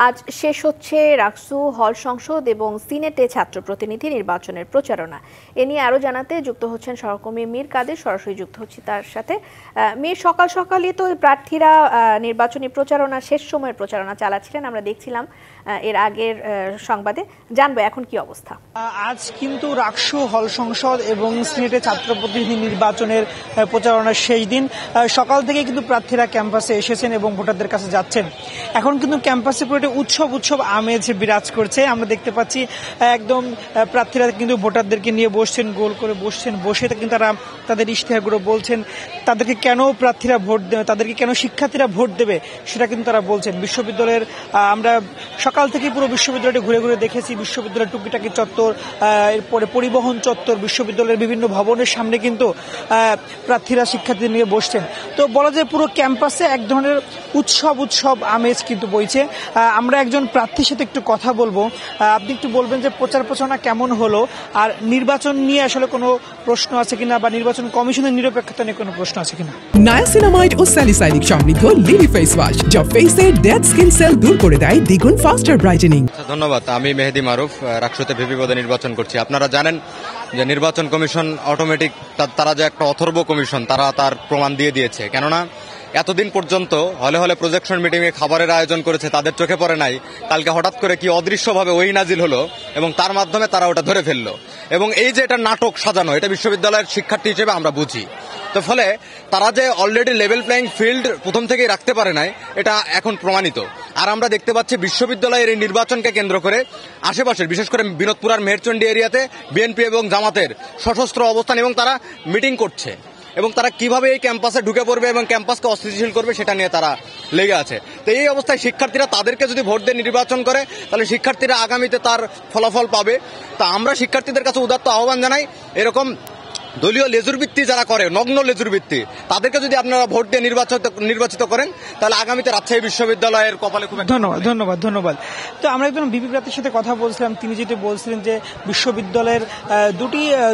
আজ শেষ হচ্ছে রাকসু হল সংসদ এবং সিনেটে ছাত্র প্রতিনিধি নির্বাচনের প্রচারণা। এ নিয়ে আরো জানাতে যুক্ত হচ্ছেন সহকর্মী মীর কাদের, সরাসরি যুক্ত হচ্ছি তার সাথে। মীর, সকাল সকালই তো প্রার্থীরা নির্বাচনী প্রচারণা, শেষ সময়ের প্রচারণা চালাচ্ছিলেন, আমরা দেখছিলাম এর আগের সংবাদে। জানবো এখন কি অবস্থা। আজ কিন্তু রাকসু হল সংসদ এবং সিনেটে ছাত্র প্রতিনিধি নির্বাচনের প্রচারণার শেষ দিন। সকাল থেকে কিন্তু প্রার্থীরা ক্যাম্পাসে এসেছেন এবং ভোটারদের কাছে যাচ্ছেন। এখন কিন্তু ক্যাম্পাসে পুরো উৎসব আমেজ বিরাজ করছে। আমরা দেখতে পাচ্ছি একদম প্রার্থীরা কিন্তু ভোটারদেরকে নিয়ে বসছেন, গোল করে বসছেন, বসে কিন্তু তারা তাদের ইশতেহারগুলো বলছেন। তাদেরকে কেন প্রার্থীরা ভোট দেবে, তাদেরকে কেন শিক্ষার্থীরা ভোট দেবে সেটা কিন্তু তারা বলছেন। বিশ্ববিদ্যালয়ের আমরা সকাল থেকে পুরো বিশ্ববিদ্যালয়টি ঘুরে ঘুরে দেখেছি। বিশ্ববিদ্যালয়ের টুকিটাকি চত্বর, এরপরে পরিবহন চত্বর, বিশ্ববিদ্যালয়ের বিভিন্ন ভবনের সামনে কিন্তু প্রার্থীরা শিক্ষার্থীদের নিয়ে বসছেন। তো বলা যায় পুরো ক্যাম্পাসে এক ধরনের উৎসব আমেজ কিন্তু বইছে। আমরা একজন প্রার্থীর সাথে একটু কথা বলবো। আপনি একটু বলবেন যে প্রচারণা কেমন হলো, আর নির্বাচন নিয়ে আসলে কোনো প্রশ্ন আছে কিনা, বা নির্বাচন কমিশনের নিরপেক্ষতা নিয়ে কোনো প্রশ্ন আছে কিনা। নায়াসিনামাইড ও স্যালিসাইলিক সমৃদ্ধ লিলি ফেস ওয়াশ, যা ফেসের ডেড স্কিন সেল দূর করে দেয় দ্বিগুণ ফাস্টার ব্রাইটেনিং। ধন্যবাদ। আমি মেহেদি মারুফ, রাকসুতে ভিপি পদে নির্বাচন করছি। আপনারা জানেন যে নির্বাচন কমিশন অটোমেটিক, তারা যে একটা অথর্ব কমিশন, তারা তার প্রমাণ দিয়ে দিয়েছে। কেননা এতদিন পর্যন্ত হলে হলে প্রজেকশন মিটিংয়ে খাবারের আয়োজন করেছে, তাদের চোখে পড়ে নাই। কালকে হঠাৎ করে কি অদৃশ্যভাবে ওই নাজিল হলো এবং তার মাধ্যমে তারা ওটা ধরে ফেললো। এবং এই যে এটা নাটক সাজানো, এটা বিশ্ববিদ্যালয়ের শিক্ষার্থী হিসেবে আমরা বুঝি। তো ফলে তারা যে অলরেডি লেভেল প্লেইং ফিল্ড প্রথম থেকেই রাখতে পারে নাই, এটা এখন প্রমাণিত। আর আমরা দেখতে পাচ্ছি বিশ্ববিদ্যালয়ের এই নির্বাচনকে কেন্দ্র করে আশেপাশের, বিশেষ করে বিনোদপুর আর মেহেরচণ্ডী এরিয়াতে বিএনপি এবং জামাতের সশস্ত্র অবস্থান, এবং তারা মিটিং করছে এবং তারা কিভাবে এই ক্যাম্পাসে ঢুকে পড়বে এবং ক্যাম্পাসকে অস্থিতিশীল করবে সেটা নিয়ে তারা লেগে আছে। তো এই অবস্থায় শিক্ষার্থীরা তাদেরকে যদি ভোট দিয়ে নির্বাচন করে, তাহলে শিক্ষার্থীরা আগামীতে তার ফলাফল পাবে। তা আমরা শিক্ষার্থীদের কাছে উদাত্ত আহ্বান জানাই, এরকম দলীয় লেজুরবৃত্তি যারা করে, নগ্ন লেজুরবৃত্তি, তাদেরকে যদি আপনারা ভোট দিয়ে নির্বাচিত করেন, তাহলে আগামীতে রাজশাহী বিশ্ববিদ্যালয়ের কপালে খুব ধন্যবাদ। তো আমরা একজন বিপি প্রার্থীর সাথে কথা বলছিলাম। তিনি যেটা বলছিলেন যে বিশ্ববিদ্যালয়ের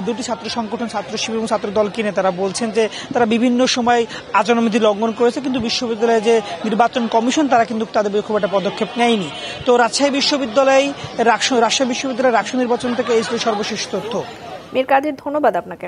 দুটি ছাত্র সংগঠন, ছাত্র শিবির এবং ছাত্র দল কিনে তারা বলছেন যে তারা বিভিন্ন সময় আচরণবিধি লঙ্ঘন করেছে, কিন্তু বিশ্ববিদ্যালয়ে যে নির্বাচন কমিশন, তারা কিন্তু তাদের খুব একটা পদক্ষেপ নেয়নি। তো রাজশাহী বিশ্ববিদ্যালয়ের রাকসু নির্বাচন থেকে এই ছিল সর্বশেষ তথ্য। মীর কাদের, ধন্যবাদ আপনাকে।